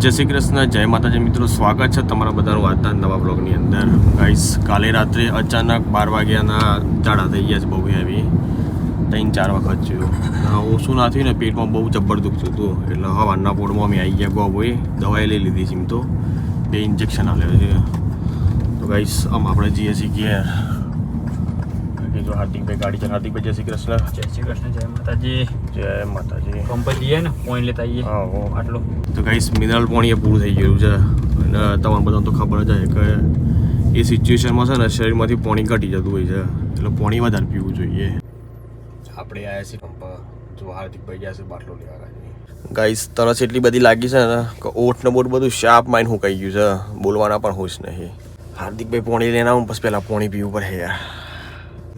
જય શ્રી કૃષ્ણ, જય માતાજી મિત્રો. સ્વાગત છે તમારા બધાનું આજના નવા બ્લોગની અંદર. ગાઈસ, કાલે રાત્રે અચાનક 12 વાગ્યાના ઝાડા થઈ ગયા છે, બહુ હેવી 3-4 વખત થયું. ઓછું ના થયું ને, પેટમાં બહુ જબર દુખતું હતું. એટલે હવાના પોળમાં અમે આવી ગયા ગોભાઈ, દવાઈ લઈ લીધી છે. એમ તો 2 ઇન્જેક્શન આપ્યા છે. તો ગાઈસ, આપણે જઈએ છીએ ઘેર. જો હાર્દિકભાઈ ગાડી છે. હાર્દિકભાઈ જય શ્રી કૃષ્ણ. જય શ્રી કૃષ્ણ, જય માતાજી. જય માતાજી. પંપ જઈએ ને, પોઈન્ટ લેતા આવીએ. હા, આટલો તો ગાઈસ, મિનરલ પાણી એ પૂરું થઈ ગયું છે. અને તમને બધાને તો ખબર જ છે કે એ સિચ્યુએશનમાં છે ને, શરીરમાંથી પાણી ઘટી જતું હોય છે. એટલે પાણી વધારે પીવું જોઈએ. આપણે આવ્યા છીએ પંપ. જો હાર્દિકભાઈ ગયા છે બાટલો લેવા. ગાઈસ, તરસ એટલી બધી લાગી છે ને કે ઓઠ ને બોટ બધું શાર્પ માઇન્ડ હુકાઈ ગયું છે. બોલવાના પણ હોશ નહીં. હાર્દિકભાઈ પાણી લઈને આવું, પછી પહેલાં પાણી પીવું પડે યાર.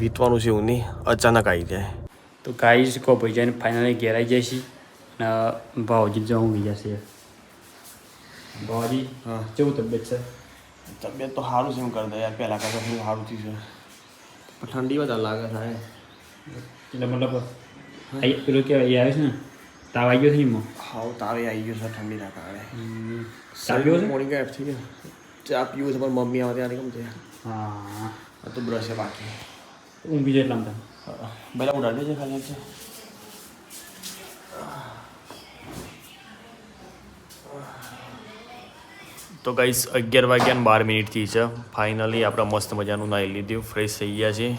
વીતવાનું છે એવું નહીં, અચાનક આવી જાય. તો ગાઈસ કો ભાઈ જઈને ફાઇનલી ઘેર આવી જાય છે ને ભાવજી જવું ગયા છે. ભાવજી હા, કેવું તબિયત છે? તબિયત તો સારું છે એમ કરતા યાર. પહેલાં કરતાં થોડું સારું થયું છે, પણ ઠંડી વધારે લાગે થાય. એટલે મતલબ પેલું કહેવાય એ આવે છે ને, તાવ આવી ગયો છે ને એમાં? હા, તાવે આવી ગયો છે ઠંડીના કારણે. ચા પીવો છે? મોર્નિંગ ગાયબ થઈ ગયો. ચા પીવું છે પણ મમ્મી આવે ત્યારે કેમ છે. હા, આ તો બ્રશ છે બાકી. ઊંઘી જાય એટલા બધા. પહેલાં ઉડાડી છે ખાલી છે. તો ગાઈસ, 11:12 છે. ફાઇનલી આપણે મસ્ત મજાનું નાહી લીધું, ફ્રેશ થઈ ગયા છીએ.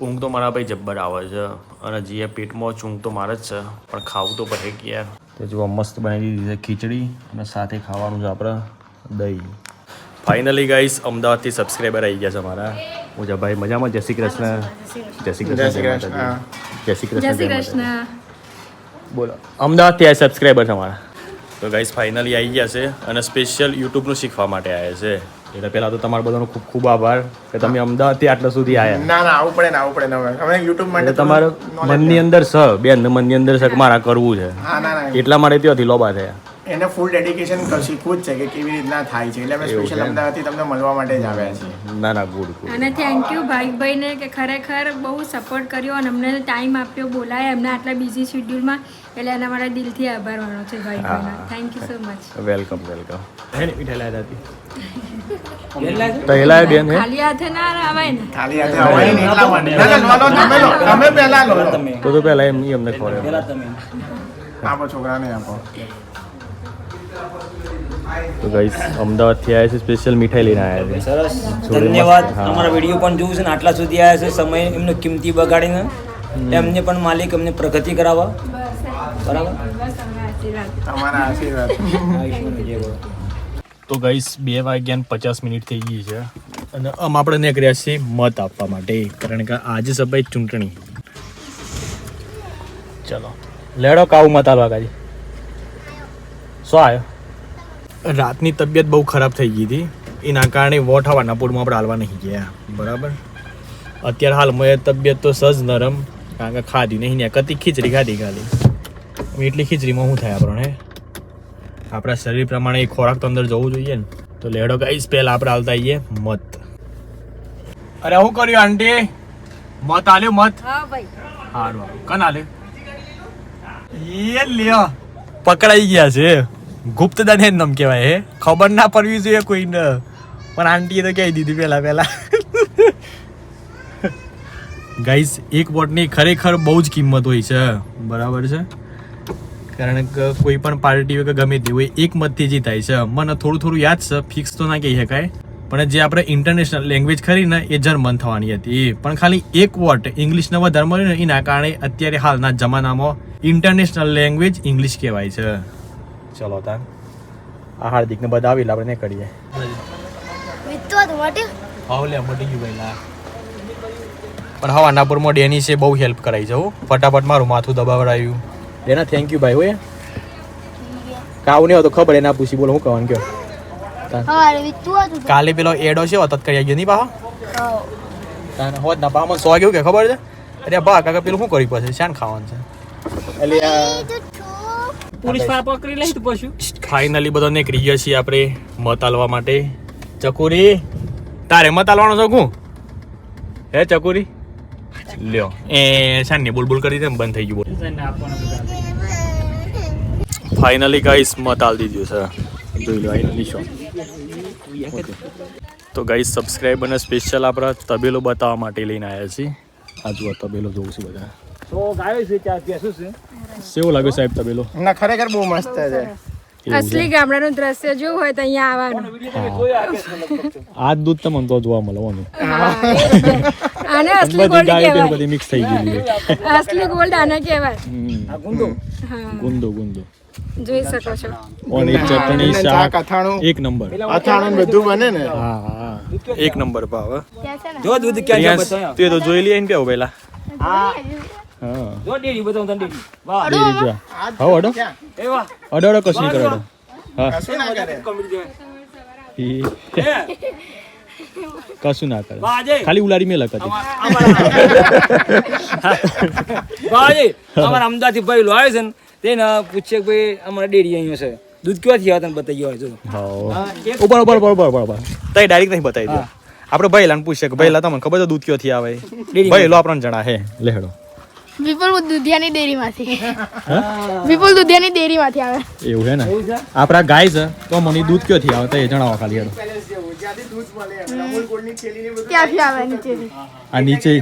ઊંઘ તો મારા ભાઈ જબ્બર આવે છે. અને જે પેટમાં ઊંઘ તો મારે જ છે, પણ ખાવું તો પડે કે યાર. તો જો મસ્ત બનાવી દીધી છે ખીચડી, અને સાથે ખાવાનું છે આપણે દહીં. ફાઇનલી ગાઈસ, અમદાવાદથી સબસ્ક્રાઈબર આવી ગયા છે મારા. ઓજા ભાઈ મજામાં? જય શ્રી કૃષ્ણ. જય શ્રી કૃષ્ણ. જય શ્રી કૃષ્ણ. બોલો, અમદાવાદથી આ સબસ્ક્રાઈબર છે મારા. તો ગાઈસ, ફાઇનલી આવી ગયા છે અને સ્પેશિયલ યુટ્યુબનું શીખવા માટે આવ્યા છે. એટલે પહેલાં તો તમારા બધાનો ખૂબ ખૂબ આભાર કે તમે અમદાવાદથી આટલા સુધી આવ્યા. ના આવું પડે ને અમે યુટ્યુબ માટે તમારા મનની અંદર છે બેન, મનની અંદર છે કે મારા કરવું છે. હા ના એટલા માટે ત્યાંથી લોબા થયા. એને ફૂલ ડેડિકેશન શીખવું જ છે કે કેવી રીતના થાય છે. એટલે અમે સ્પેશિયલ અમદાવાદથી તમને મળવા માટે જ આવ્યા છીએ. ના ગુડ. અને થેન્ક યુ ભાઈને કે ખરેખર બહુ સપોર્ટ કર્યો અને અમને ટાઈમ આપ્યો, બોલાય એમના આટલા બિઝી શેડ્યુલમાં. એટલે એના મારા દિલથી આભાર માનો છે ભાઈનો. Thank you so much. Welcome. હે ને મીઠાઈ લાયા હતી. તો હેલા બેન હે ખાલી હાથે ના આવાય ને. ખાલી હાથે અવાય ને એટલા માટે. ના લો તમે પહેલા લો. તો પહેલા એમને ખવડાવ્યું. આપો છોકરાને આપો. તો ગાઈસ, અમદાવાદથી આવ્યા છે, સ્પેશિયલ મીઠાઈ લઈને આવ્યા છે. સરસ, ધન્યવાદ. અમારા વિડીયો પણ જોવું છે ને, આટલા સુધી આવ્યા છે, સમય એમનો કિંમતી બગાડીને એમને પણ માલિક અમને પ્રગતિ કરાવવા. બરાબર, તમારા આશીર્વાદ. તો ગાઈસ, 2:50 થઈ ગઈ છે અને આપણે નીકળ્યા છીએ મત આપવા માટે, કારણ કે આજે છે ભાઈ ચૂંટણી. ચલો લેડો કાવું મત આલવા. કાજી શું આવ્યો? રાતની તબિયત બહુ ખરાબ થઈ ગઈ હતી, એના કારણે વોટ હવાના પૂરમાં આપણે હાલવા નહીં ગયા. બરાબર, અત્યારે હાલમાં તબિયત તો સજ નરમ, કારણ કે ખાધી નહીં ને કતી ખીચડી ખાધી ખાલી. એટલી ખીચડીમાં શું થાય આપણને? આપણા શરીર પ્રમાણે ખોરાક તો અંદર જવું જોઈએ ને. તો લેડો ગાઈસ, પહેલા આપણે હાલતા આવીએ મત. અરે શું કર્યું આંટી? મત આલ્યો મત? હા ભાઈ. હારું કન આલ્યો? એ લ્યો પકડાઈ ગયા છે. ગુપ્તદાન એ નામ કહેવાય. હે ખબર ના પડવી જોઈએ કોઈને, પણ આંટીએ તો કહી દીધી પહેલા. ગાઈસ, એક વોટની ખરેખર બહુ જ કિંમત હોય છે. બરાબર છે, કારણ કે કોઈ પણ પાર્ટી હોય કે ગમે તે હોય, એક મતથી જીતાય છે. મને થોડું યાદ છે, ફિક્સ તો ના કહી શકાય, પણ જે આપણે ઇન્ટરનેશનલ લેંગ્વેજ ખરી ને એ જર્મન થવાની હતી. પણ ખાલી એક વોટ ઇંગ્લિશને વધારે મળ્યું ને, એના કારણે અત્યારે હાલના જમાનામાં ઇન્ટરનેશનલ લેંગ્વેજ ઇંગ્લિશ કહેવાય છે. ચલો તાર આ હાર્દિકને બતાવી એટલે આપણે કરીએ. હા લે મટી ગયું પહેલા. પણ હવા નાપુરમાં ડેની છે બહુ હેલ્પ કરાવી છે. ફટાફટ મારું માથું દબાવડાવ્યું. એના થેન્ક યુ ભાઈ. હોય કાવ નહીં તો ખબર એના પૂછી બોલો શું કહેવાનું કયો. કાલે પેલો એડો છે તત કરી ગયો નહીં પાહો હોત ના પાહો મને 100 કેવું કે ખબર છે. અરે બા કાકા પેલું શું કરી પછી શાન ખાવાનું છે. એટલે પોલીસ વાળા પકડી લઈ તો પછી ફાઇનલી બધા નીકળી ગયા છીએ આપણે મત આલવા માટે. ચકુરી તારે મત આલવાનો છો હું? હે ચકુરી લ્યો એ શાન ને બોલ કરી દે બંધ થઈ ગયું. બોલ ફાઇનલી ગાઈસ મત આલ દીધું છે જોઈ લો ફાઇનલી શો તો ગાઈસ સબસ્ક્રાઈબરને સ્પેશિયલ આપણા તબેલો બતાવવા માટે લઈને આવ્યા છીએ આ જુઓ તબેલો જોઉં છું બધા તો ગાયો છે ચાર ભેંસો છે કેવો લાગ્યો સાહેબ તબેલો ના ખરેખર બહુ મસ્ત છે અસલી ગામડાનું દ્રશ્ય જોવું હોય તો અહીંયા આવવાનું આ દૂધ તમને તો જોવા મળવાનું આને અસલી બધી ગોલ્ડ ગાયો કહેવાય બધી મિક્સ થઈ ગઈ અસલી ગોલ્ડ આને કહેવાય ગુંદો ગુંદો જોઈ શકો છો ઓની ચટણી ચા શાક અથાણું એક નંબર અથાણું બધું બને ને હા એક નંબર ભાવ જો દૂધ ક્યાં છે બતાવો તું એ તો જોઈ લઈએ ને કેવું પેલા હા હા જો ડેરી બતાવો તને ડેરી વાહ ડેરી જો હા અડો એ વાહ અડો કશું નહીં કરો હા કશું ના કરે કોમેડી ઈ હે કશું ના કરે વાહ અજય ખાલી ઉલાડી મેં લખતી વાહ અજય અમારા અમદાવાદથી ભાઈ લો આવ્યો છે ને તેને પૂછે કે ભાઈ અમારા ડેરી અહીંયા છે દૂધ ક્યાંથી આવે તને બતાવી ગયો જો હા ઉપર તઈ ડાયરેક્ટ નહીં બતાવી દો આપણે ભાઈલાને પૂછે કે ભાઈલા તમને ખબર છે દૂધ ક્યાંથી આવે ભાઈલો આપણને જણા હે લેહડો વિપુલ દુધિયાની ડેરીમાંથી વિપુલ દુધિયાની ડેરીમાંથી આવે એવું હે ને આપણા ગાય છે તો મને દૂધ ક્યાંથી આવે તો એ જણાવો ખાલી હેડો જ્યાંથી દૂધ મળે અમૂલ ગોલ્ડની થેલી ને બધું ત્યાંથી આવે નીચેથી આ નીચે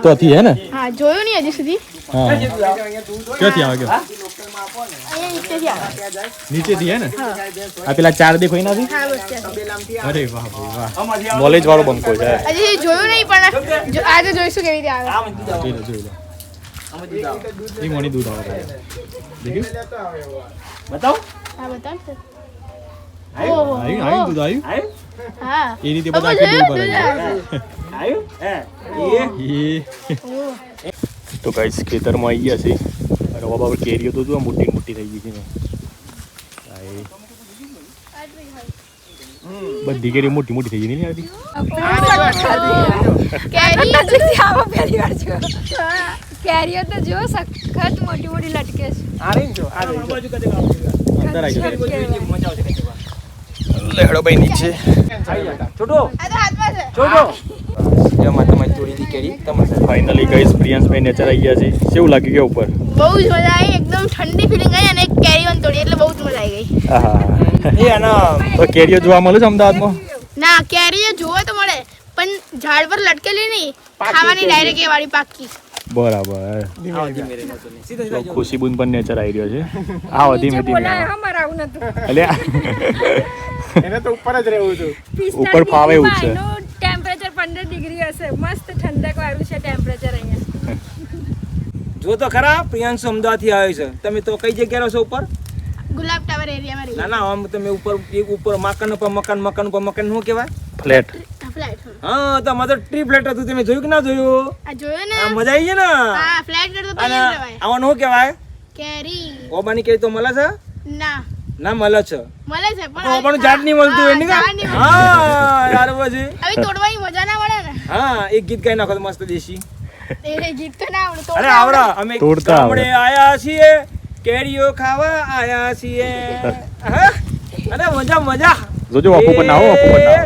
તોથી હે ને હા જોયું નહીં હજી સુધી હા ક્યાંથી આવે ગયો અહીંયા નીચેથી આવે નીચેથી હે ને આ પેલા ચાર દેખો એનાથી હા બસ ત્યાંથી. અરે વાહ ભાઈ વાહ નોલેજ વાળો બંકો છે હજી જોયું નહીં પણ આજે જોઈશું કેવી રીતે આવે જોઈ લો જોઈ લો એ મણી દૂધ આવે દેખ્યું બતાવો હા બતાવ ને. આવ્યું દૂધ આવ્યું આવ્યું હા એ રીતે હવે બધા આખી દૂધ જોયું, ભરાય આવ્યું હે એ તો ગાઈસ ખેતરમાં આવી ગયા છે રવા બાબા કેરીઓ તો જો મોટી મોટી થઈ ગઈ છે ને બધી કેરી મોટી મોટી થઈ ગઈ નહીં યાર કેરી આવો પહેલી વાર જો કેરીઓ તો જો સખત મોટી મોટી લટકે છે આ રહી જો આ રહી જો બાજુ કદે ગાવ અંદર આવી ગયો મજા આવશે કદે લેહડો ભાઈ નીચે છોટો આ તો હાથમાં છે છોટો એમાં તમારી ચોરીની કેરી તમારે ફાઇનલી ગાઈસ પ્રિયાંશભાઈ નેચર આવી ગયા છે કેવું લાગ્યું કે ઉપર બહુ જ મજા આવી એકદમ ઠંડી ફિલિંગ આવી અને કેરી વન તોડી એટલે બહુ જ મજા આવી ગઈ આહા એ આના તો કેરીઓ જોવા મળે છે અમદાવાદમાં ના કેરી જોવે તો મળે પણ ઝાડ પર લટકેલી નહીં ખાવાની ડાયરેક્ટ એ વાળી પાકી બરાબર તો ખુશીબુન પણ નેચર આવી રહ્યો છે આવો ધીમે ધીમે બોલાય અમારે આવું નતું એટલે એને તો ઉપર જ રહેવું હતું ઉપર ફાવે એવું છે. ટેમ્પરેચર 15 ડિગ્રી હશે મસ્ત ઠંડક વાળું છે ટેમ્પરેચર અહીંયા જો તો ખરા પ્રિયાંશુ અમદાવાદથી આવ્યો છે તમે તો કઈ જગ્યાએ રહો છો ઉપર ગુલાબ ટાવર એરિયામાં રહી ના ના આમ તમે ઉપર એક ઉપર મકાન ઉપર મકાન શું કહેવાય ફ્લેટ ફ્લેટ હા તો અમારે તો ટ્રી ફ્લેટ હતું તમે જોયું કે ના જોયું આ જોયું ને આ મજા આવી છે ને હા ફ્લેટ કરતો અને પૈયન રહેવાય આવાનું શું કહેવાય કેરી ઓબાની કેરી તો મળે છે ના ના મળે છે મળે છે પણ ઓબાનું ઝાડ નહીં મળતું હોય ને ઝાડ નહીં મળતું. હા યાર પછી હવે તોડવાની મજા ના મળે ને હા એક ગીત ગાઈ નાખો તો મસ્ત દેશી એ ગીત તો ના આવડે અરે આવડા અમે તોડતા આવડે. ગામડે આયા છીએ કેરીઓ ખાવા આયા છીએ હા અરે મજા જોજો બાપુ પણ આવો બાપુ પણ આવો.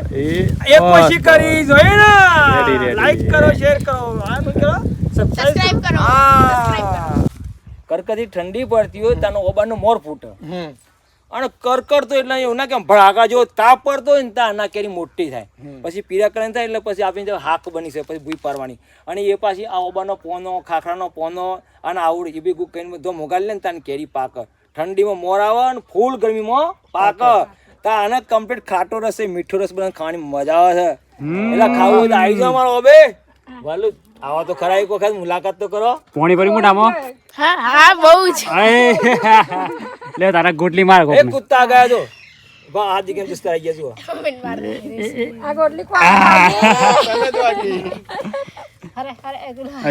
એક પછી કરી જોઈએ ને Ready, ready. લાઈક કરો શેર કરો આ શું કરો Subscribe કરો. Subscribe કરો. કરકરી ઠંડી પડતી હોય તાનો ઓબાનો મોર ફૂટે અને કરકર તો એટલે એવું ના કે ભડાકા જો તાપ પડતો હોય ને ત્યાં ના કેરી મોટી થાય પછી પીળા કલર થાય એટલે પછી આપણી જે હાક બની છે પછી ભૂઈ પારવાની અને એ પાછી આ ઓબાનો પોનો ખાખરાનો પોનો અને આવડે એ બી કઈ બધો મોગાલી લે ને ત્યાં કેરી પાક ઠંડીમાં મોર આવે અને ફૂલ ગરમીમાં પાક તા આને કમ્પ્લીટ ખાટો રસ છે મીઠો રસ બનાવીને ખાવાની મજા આવે છે એટલે ખાવું હોય તો આવી જાઓ મારો ઓબે વાલું આવા તો ખરા એક વખત મુલાકાત તો કરો પોણી ભરી મોઢામાં હા હા બહુ જ લે તારા ગોટલી માર એ કુત્તા ગયા તો વાહ આ જગ્યાએ જસ્તા આવી ગયા છો આ ગોટલી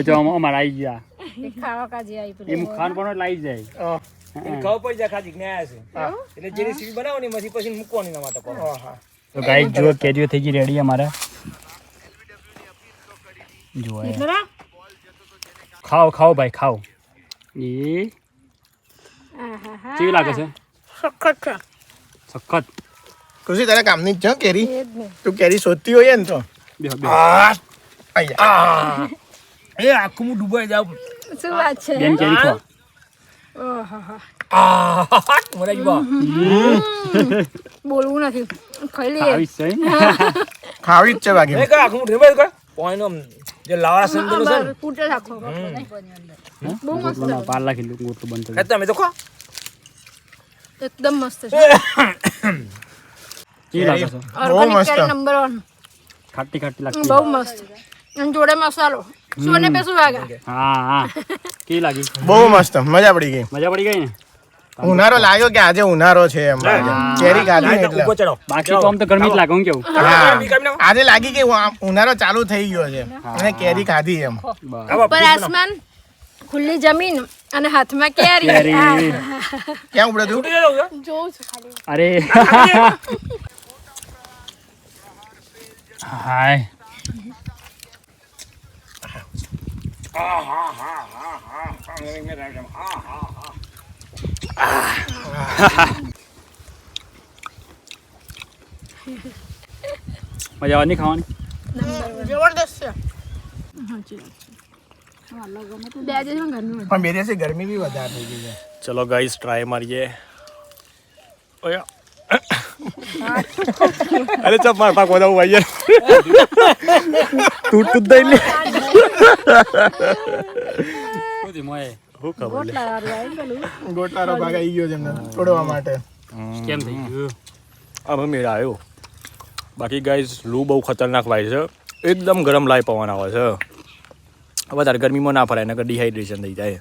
જો અમારે આવી ગયા ખાવા કાજી આવી પેલી એમ ખાન પણ લાવી જાય એને ખબર પડી જાય ખાધી જ્ઞાયા છે એટલે જે રેસીપી બનાવવાની એમાંથી પછી મૂકવાની ના માટે કરો તો ગાઈસ જો કેરીઓ થઈ ગઈ રેડી અમારે જો ખાઓ ભાઈ ખાઓ એ કેવી લાગે છે સખત છે સખત ખુશી તારા કામની જ છે કેરી તું કેરી શોધતી હોય ને તો બેહો અહીંયા એ આખું હું ડૂબાઈ જાઉં શું વાત છે બેન કેરી ખો ઓહો મને જ બા બોલવું નથી ખાઈ લઈએ આવી છે ખાવી જ છે બાકી એ કા આખું ઢેબે કા પોઈનો જે લાવાળા સંદલો છે ને ફૂટે રાખો બહુ મસ્ત ગોટલો 12 કિલો ગોટલો બનતો એ તમે તો ખા એકદમ મસ્ત છે કેવી લાગે છે ઓર્ગેનિક મસ્ત. કેરી નંબર 1 ખાટી ખાટી લાગતી બહુ મસ્ત અને જોડે મસાલો સોને પે શું વાગા હા હા કેવી લાગી બહુ મસ્ત મજા પડી ગઈ મજા પડી ગઈ ને ઉનાળો લાગ્યો કે આજે ઉનાળો છે એમ કેરી ખાધી ને એટલે ઉપર ચડો બાકી તો આમ તો ગરમી જ લાગે હું કેવું હા આજે લાગી કે ઉનાળો ચાલુ થઈ ગયો છે અને કેરી ખાધી એમ ઉપર આસમાન ખુલ્લી જમીન અને હાથમાં કેરી કેરી. ક્યાં ઉપડે તું જોઉં છું ખાલી અરે હાય મજા આવે નહીં ખાવાની જબરદસ્ત છે બે દિવસ ઘરનું પણ બે દિવસે ગરમી બી વધારે થઈ ગઈ છે ચલો ગાઈસ ટ્રાય મારીએ ઓયા અરે ચપ માર પાક વધાવું ભાઈ તૂટ દઈ લે મોય હું ખબર લે ગોટલાનો ભાગ આવી ગયો છે એમને તોડવા માટે કેમ થઈ ગયું હવે મેળ આવ્યો બાકી ગાઈસ લૂ બહુ ખતરનાક વાય છે એકદમ ગરમ લાઈ પવન આવે છે વધારે ગરમીમાં ના ફરાય નકર ડિહાઇડ્રેશન થઈ જાય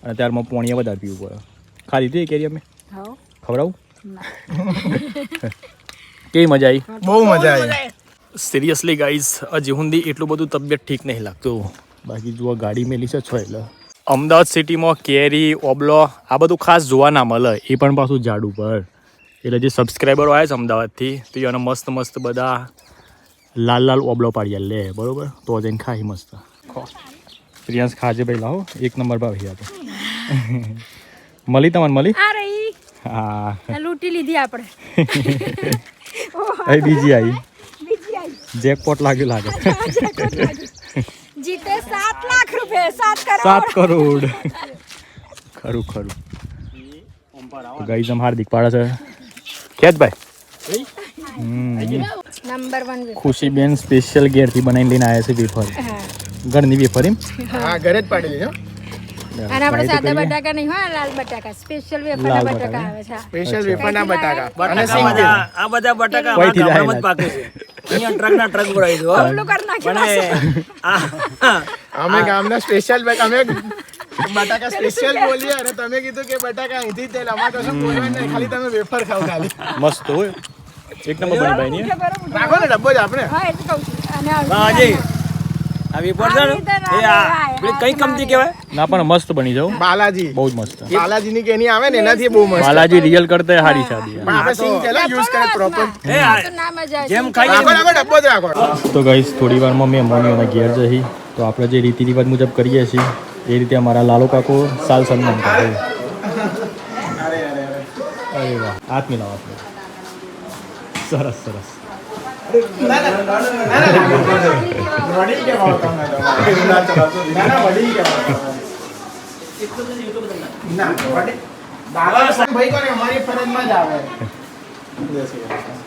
અને ત્યારમાં પાણી વધારે પીવું પડે ખાલી હતી કેરી અમે ખવડાવું કેવી મજા આવી બહુ મજા આવી સિરિયસલી ગાઈસ હજી સુધી એટલું બધું તબિયત ઠીક નહીં લાગતું બાકી જુઓ ગાડી મેલી છે છો એટલે અમદાવાદ સિટીમાં કેરી ઓબલો આ બધું ખાસ જોવા ના મળે એ પણ પાછું ઝાડ ઉપર એટલે જે સબસ્ક્રાઈબરો આવ્યા છે અમદાવાદથી તો એને મસ્ત મસ્ત બધા લાલ લાલ ઓબલો પાડી લે બરોબર તો જઈને ખાઈ મસ્ત પ્રિયાંશ ખાજે ભાઈ લાવો એક નંબર ભાવ તો મળી તમને મળી આ રહી હા આ લૂંટી લીધી આપણે અહીં બીજી આવી જેકપોટ લાગ્યું લાગે જીતે 7 લાખ રૂપિયા 7 7 કરોડ કરોડ ખરું ખરું ગઈ જમ હાર્દિક પાડે છે ખેત ભાઈ નંબર 1 ખુશીબેન સ્પેશિયલ ગેરથી બનાવીને લઈને આવ્યા છે વેફર ઘરની વેફર એમ હા ઘરે જ પાડેલી છે અને આપણે સાદા બટાકા નહીં હોય લાલ બટાકા સ્પેશિયલ વેફરના બટાકા આવે છે સ્પેશિયલ વેફરના બટાકા અને સિંગ તેલ. આ બધા બટાકા કોઈથી અમારા જાય ગામડામાં જ પાકે છે અહીંયા ટ્રકના ટ્રક ભરાય છે હો. ઓલું કરી નાખ્યું અને અમે ગામના સ્પેશિયલ અમે બટાકા સ્પેશિયલ બોલીએ અને તમે કીધું કે બટાકા અહીંથી જ તેલ અમારે કશું બોલવાનું નહીં ખાલી તમે વેફર ખાવ ખાલી મસ્ત હોય એક નંબર બની ભાઈ ની રાખો ને ડબ્બો જ આપણે હા એટલે કહું છું અને હા, અજય આ વેફર છે ને એ આ પેલી કઈ કંપની કહેવાય ના પણ મસ્ત બની જાવ બાલાજી બહુ જ મસ્ત બાલાજીની કેની આવે ને એનાથી બહુ મસ્ત બાલાજી રિયલ કરતા હારી શાદી પણ આપણે સિંગ તેલ યુઝ કરે પ્રોપર એ આ તો ના મજા આવે જેમ ખાઈએ રાખો રાખો ડબ્બો જ રાખો તો ગાઈસ થોડી વારમાં મેં મમ્મીઓના ઘેર જઈ તો આપણે જે રીતિ રિવાજ મુજબ કરીએ છીએ એ રીતે અમારા લાલો કાકો સાલ સન્માન કરે અરે વાહ હાથ મિલાવો આપણે સરસ સરસ વડીલ કહેવાઓ તમે તો. ના ના વડીલ કહેવાઓ તમે. ના વડીલ દાદા ભાઈ કોને અમારી ફરજમાં જ આવે જય શ્રી કૃષ્ણ.